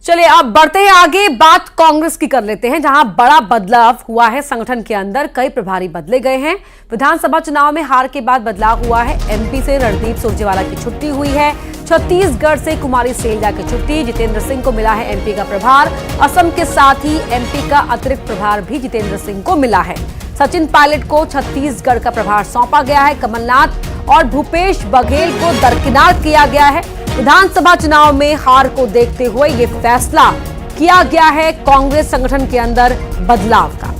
चलिए अब बढ़ते हैं आगे, बात कांग्रेस की कर लेते हैं, जहां बड़ा बदलाव हुआ है संगठन के अंदर। कई प्रभारी बदले गए हैं। विधानसभा चुनाव में हार के बाद बदलाव हुआ है। एमपी से रणदीप सुरजेवाला की छुट्टी हुई है। छत्तीसगढ़ से कुमारी सैलजा की छुट्टी। जितेंद्र सिंह को मिला है एमपी का प्रभार। असम के साथ ही एमपी का अतिरिक्त प्रभार भी जितेंद्र सिंह को मिला है। सचिन पायलट को छत्तीसगढ़ का प्रभार सौंपा गया है। कमलनाथ और भूपेश बघेल को दरकिनार किया गया है। विधानसभा चुनाव में हार को देखते हुए ये फैसला किया गया है कांग्रेस संगठन के अंदर बदलाव का।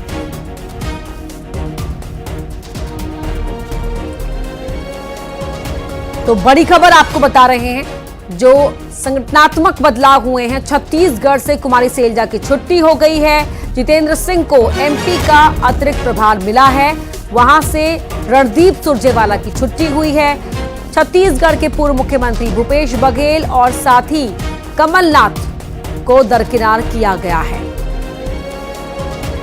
तो बड़ी खबर आपको बता रहे हैं, जो संगठनात्मक बदलाव हुए हैं। छत्तीसगढ़ से कुमारी सैलजा की छुट्टी हो गई है। जितेंद्र सिंह को एमपी का अतिरिक्त प्रभार मिला है। वहां से रणदीप सुरजेवाला की छुट्टी हुई है। छत्तीसगढ़ के पूर्व मुख्यमंत्री भूपेश बघेल और साथ ही कमलनाथ को दरकिनार किया गया है।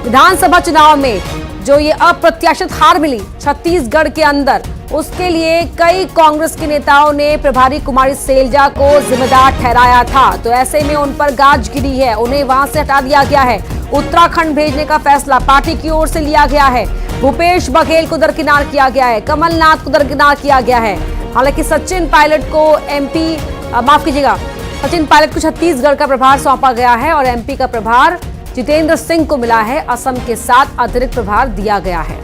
विधानसभा चुनाव में जो ये अप्रत्याशित हार मिली छत्तीसगढ़ के अंदर, उसके लिए कई कांग्रेस के नेताओं ने प्रभारी कुमारी सैलजा को जिम्मेदार ठहराया था। तो ऐसे में उन पर गाज गिरी है, उन्हें वहां से हटा दिया गया है। उत्तराखंड भेजने का फैसला पार्टी की ओर से लिया गया है। भूपेश बघेल को दरकिनार किया गया है। कमलनाथ को दरकिनार किया गया है। हालांकि सचिन पायलट को सचिन पायलट को छत्तीसगढ़ का प्रभार सौंपा गया है और एमपी का प्रभार जितेंद्र सिंह को मिला है। असम के साथ अतिरिक्त प्रभार दिया गया है।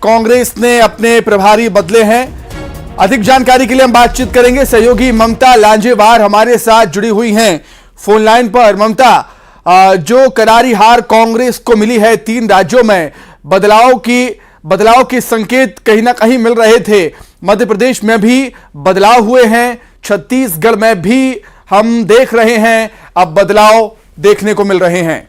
कांग्रेस ने अपने प्रभारी बदले हैं। अधिक जानकारी के लिए हम बातचीत करेंगे। सहयोगी ममता लांजेवार हमारे साथ जुड़ी हुई हैं फोन लाइन पर। ममता, जो करारी हार कांग्रेस को मिली है 3 राज्यों में, बदलाव के संकेत कहीं ना कहीं मिल रहे थे। मध्य प्रदेश में भी बदलाव हुए हैं, छत्तीसगढ़ में भी हम देख रहे हैं अब बदलाव देखने को मिल रहे हैं।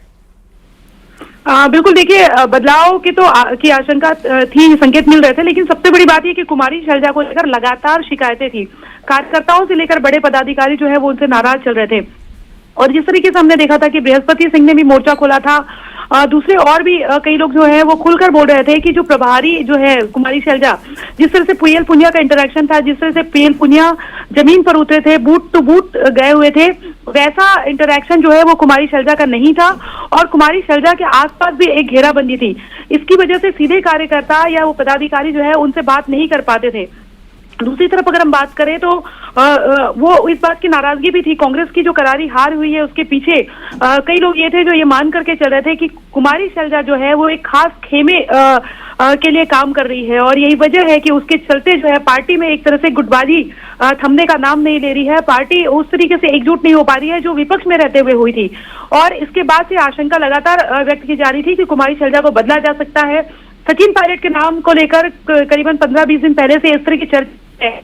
बिल्कुल, देखिए बदलाव की की आशंका थी, संकेत मिल रहे थे, लेकिन सबसे बड़ी बात यह कि कुमारी सैलजा को लेकर लगातार शिकायतें थी। कार्यकर्ताओं से लेकर बड़े पदाधिकारी जो है वो उनसे नाराज चल रहे थे। और जिस तरीके से हमने देखा था कि बृहस्पति सिंह ने भी मोर्चा खोला था, दूसरे और भी कई लोग जो है वो खुलकर बोल रहे थे कि जो प्रभारी जो है कुमारी सैलजा, जिस तरह से पीएल पुनिया का इंटरेक्शन था, जिस तरह से पीएल पुनिया जमीन पर उतरे थे, बूट टू बूट गए हुए थे, वैसा इंटरेक्शन जो है वो कुमारी सैलजा का नहीं था। और कुमारी सैलजा के आसपास भी एक घेराबंदी थी। इसकी वजह से सीधे कार्यकर्ता या वो पदाधिकारी जो है उनसे बात नहीं कर पाते थे। दूसरी तरफ अगर हम बात करें तो वो इस बात की नाराजगी भी थी। कांग्रेस की जो करारी हार हुई है उसके पीछे कई लोग ये थे जो ये मान करके चल रहे थे कि कुमारी सैलजा जो है वो एक खास खेमे के लिए काम कर रही है, और यही वजह है कि उसके चलते जो है पार्टी में एक तरह से गुटबाजी थमने का नाम नहीं ले रही है। पार्टी उस तरीके से एकजुट नहीं हो पा रही है जो विपक्ष में रहते हुए हुई थी। और इसके बाद से आशंका लगातार व्यक्त की जा रही थी कि कुमारी सैलजा को बदला जा सकता है। सचिन पायलट के नाम को लेकर करीबन 15-20 दिन पहले से इस तरह की चर्चा है।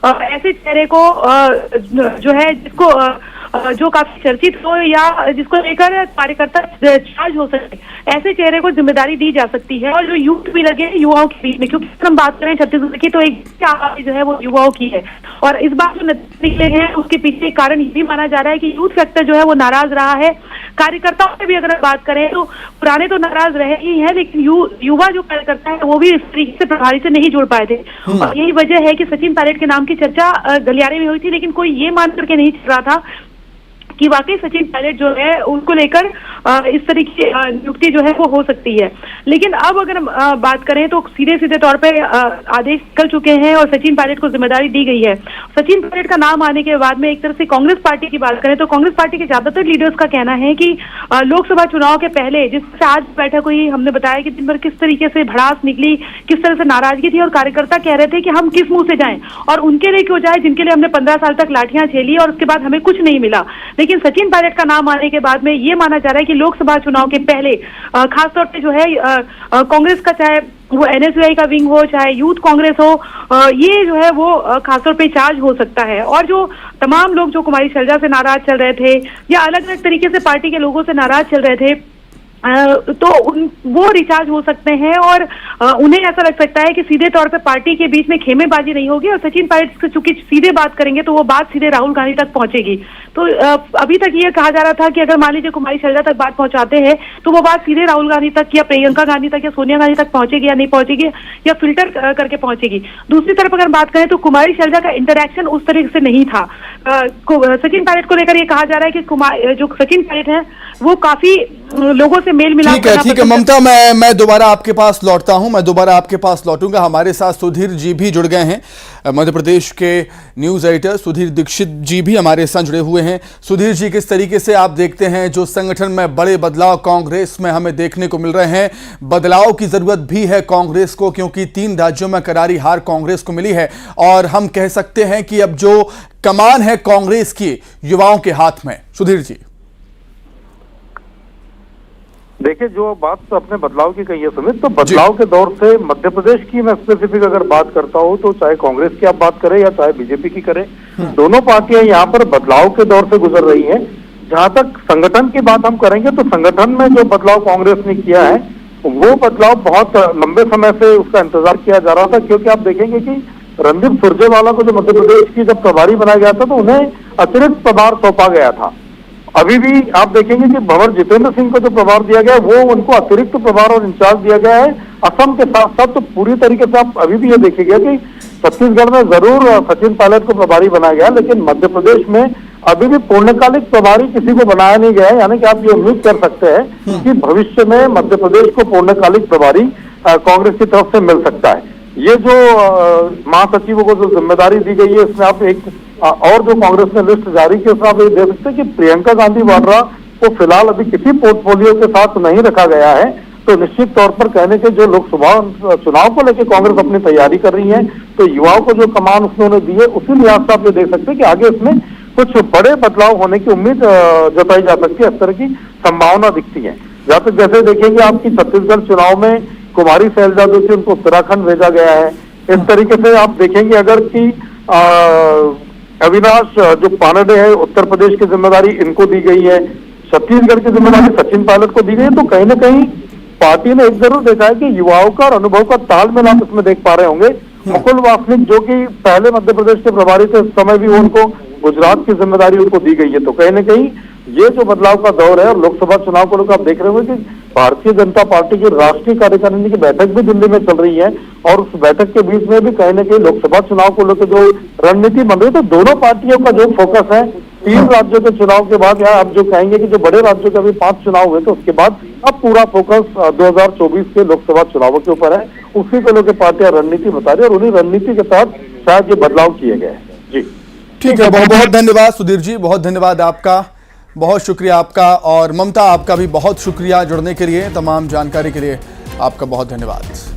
ऐसे चेहरे को जो है जिसको जो काफी चर्चित हो या जिसको लेकर कार्यकर्ता चार्ज हो सके, ऐसे चेहरे को जिम्मेदारी दी जा सकती है। और जो यूथ भी लगे युवाओं के बीच में, क्योंकि अगर हम बात करें छत्तीसगढ़ की तो एक आवाज जो है वो युवाओं की है। और इस बार जो नतीजे निकले हैं उसके पीछे कारण ये भी माना जा रहा है कि यूथ फैक्टर जो है वो नाराज रहा है। कार्यकर्ताओं से भी अगर बात करें तो पुराने तो नाराज रहे ही हैं, लेकिन युवा जो कार्यकर्ता है वो भी इस तरीके से प्रभारी से नहीं जुड़ पाए थे। और यही वजह है कि सचिन पायलट के नाम की चर्चा गलियारे में हुई थी, लेकिन कोई ये मान करके नहीं चल रहा था कि वाकई सचिन पायलट जो है उनको लेकर इस तरीके की नियुक्ति जो है वो हो सकती है। लेकिन अब अगर हम बात करें तो सीधे सीधे तौर पे आदेश निकल चुके हैं और सचिन पायलट को जिम्मेदारी दी गई है। सचिन पायलट का नाम आने के बाद में एक तरह से कांग्रेस पार्टी की बात करें तो कांग्रेस पार्टी के ज्यादातर लीडर्स का कहना है कि लोकसभा चुनाव के पहले जिससे आज बैठक हुई, हमने बताया कि दिन भर किस तरीके से भड़ास निकली, किस तरह से नाराजगी थी और कार्यकर्ता कह रहे थे कि हम किस मुंह से जाएं और उनके लिए क्यों जाए जिनके लिए हमने 15 साल तक लाठियां झेली और उसके बाद हमें कुछ नहीं मिला। लेकिन सचिन पायलट का नाम आने के बाद में ये माना जा रहा है कि लोकसभा चुनाव के पहले खासतौर पे जो है कांग्रेस का, चाहे वो एनएसयूआई का विंग हो चाहे यूथ कांग्रेस हो, ये जो है वो खासतौर पे चार्ज हो सकता है। और जो तमाम लोग जो कुमारी शैलजा से नाराज चल रहे थे या अलग अलग तरीके से पार्टी के लोगों से नाराज चल रहे थे, तो वो रिचार्ज हो सकते हैं और उन्हें ऐसा लग सकता है कि सीधे तौर पे पार्टी के बीच में खेमेबाजी नहीं होगी और सचिन पायलट से चूंकि सीधे बात करेंगे तो वो बात सीधे राहुल गांधी तक पहुंचेगी। तो अभी तक ये कहा जा रहा था कि अगर मान लीजिए कुमारी शैलजा तक बात पहुंचाते हैं तो वो बात सीधे राहुल गांधी तक या प्रियंका गांधी तक या सोनिया गांधी तक पहुंचेगी या नहीं पहुंचेगी या फिल्टर करके पहुंचेगी। दूसरी तरफ अगर बात करें तो कुमारी शैलजा का इंटरेक्शन उस तरीके से नहीं था। सचिन पायलट को लेकर ये कहा जा रहा है कि जो सचिन पायलट है वो काफी लोगों से मेल मिलाप करना। ठीक है ममता, मैं दोबारा आपके पास लौटता हूं, मैं दोबारा आपके पास लौटूंगा। हमारे साथ सुधीर जी भी जुड़ गए हैं, मध्य प्रदेश के न्यूज एडिटर सुधीर दीक्षित जी भी हमारे साथ जुड़े हुए हैं। सुधीर जी, किस तरीके से आप देखते हैं जो संगठन में बड़े बदलाव कांग्रेस में हमें देखने को मिल रहे हैं? बदलाव की जरूरत भी है कांग्रेस को क्योंकि 3 राज्यों में करारी हार कांग्रेस को मिली है और हम कह सकते हैं कि अब जो कमान है कांग्रेस की युवाओं के हाथ में। सुधीर जी देखिए, जो बात अपने बदलाव की कही है सुमित, तो बदलाव के दौर से मध्य प्रदेश की मैं स्पेसिफिक अगर बात करता हूं तो चाहे कांग्रेस की आप बात करें या चाहे बीजेपी की करें, दोनों पार्टियां यहां पर बदलाव के दौर से गुजर रही हैं। जहां तक संगठन की बात हम करेंगे तो संगठन में जो बदलाव कांग्रेस ने किया है वो बदलाव बहुत लंबे समय से उसका इंतजार किया जा रहा था, क्योंकि आप देखेंगे कि रणदीप सुरजेवाला को जो मध्य प्रदेश की जब प्रभारी बनाया गया था तो उन्हें अतिरिक्त प्रभार सौंपा गया था। अभी भी आप देखेंगे कि भंवर जितेंद्र सिंह को जो प्रभार दिया गया वो उनको अतिरिक्त प्रभार और इंचार्ज दिया गया है असम के साथ साथ। तो पूरी तरीके से आप अभी भी ये देखिएगा कि छत्तीसगढ़ में जरूर सचिन पायलट को प्रभारी बनाया गया, लेकिन मध्य प्रदेश में अभी भी पूर्णकालिक प्रभारी किसी को बनाया नहीं गया है। यानी कि आप ये उम्मीद कर सकते हैं कि भविष्य में मध्य प्रदेश को पूर्णकालिक प्रभारी कांग्रेस की तरफ से मिल सकता है। ये जो महासचिवों को जो जिम्मेदारी दी गई है इसमें आप एक और जो कांग्रेस ने लिस्ट जारी की उसमें आप ये देख सकते हैं कि प्रियंका गांधी वाड्रा को फिलहाल अभी किसी पोर्टफोलियो के साथ नहीं रखा गया है। तो निश्चित तौर पर कहने के जो लोकसभा चुनाव को लेकर कांग्रेस अपनी तैयारी कर रही है तो युवाओं को जो कमान उन्होंने दी है उसी लिहाज से आप ये देख सकते हैं कि आगे इसमें कुछ बड़े बदलाव होने की उम्मीद जताई जा सकती है। इस तरह की संभावना दिखती है। जहाँ तक जैसे देखेंगे आपकी छत्तीसगढ़ चुनाव में कुमारी शैलजा जो थी उनको उत्तराखंड भेजा गया है। इस तरीके से आप देखेंगे अगर कि अविनाश जो पांडे है उत्तर प्रदेश की जिम्मेदारी इनको दी गई है, छत्तीसगढ़ की जिम्मेदारी सचिन पायलट को दी गई है। तो कहीं ना कहीं पार्टी ने एक जरूर देखा है कि युवाओं का और अनुभव का तालमेल आप इसमें देख पा रहे होंगे। मुकुल वासनिक जो कि पहले मध्य प्रदेश के प्रभारी थे, उस समय भी उनको गुजरात की जिम्मेदारी उनको दी गई है। तो कहीं ना कहीं ये जो बदलाव का दौर है और लोकसभा चुनाव को लेकर आप देख रहे होंगे कि भारतीय जनता पार्टी की राष्ट्रीय कार्यकारिणी की बैठक भी दिल्ली में चल रही है और उस बैठक के बीच में भी कहीं ना कहीं लोकसभा चुनाव को लेकर जो रणनीति बन रही है, तो दोनों पार्टियों का जो फोकस है 3 राज्यों के चुनाव के बाद, या आप जो कहेंगे कि जो बड़े राज्यों के अभी 5 चुनाव हुए थे उसके बाद अब पूरा फोकस 2024 के लोकसभा चुनावों के ऊपर है। उसी को लेकर पार्टियां रणनीति बता रही है और उन्हीं रणनीति के तहत शायद ये बदलाव किए गए हैं। जी ठीक है, बहुत बहुत धन्यवाद सुधीर जी, बहुत धन्यवाद आपका, बहुत शुक्रिया आपका। और ममता आपका भी बहुत शुक्रिया जुड़ने के लिए, तमाम जानकारी के लिए आपका बहुत धन्यवाद।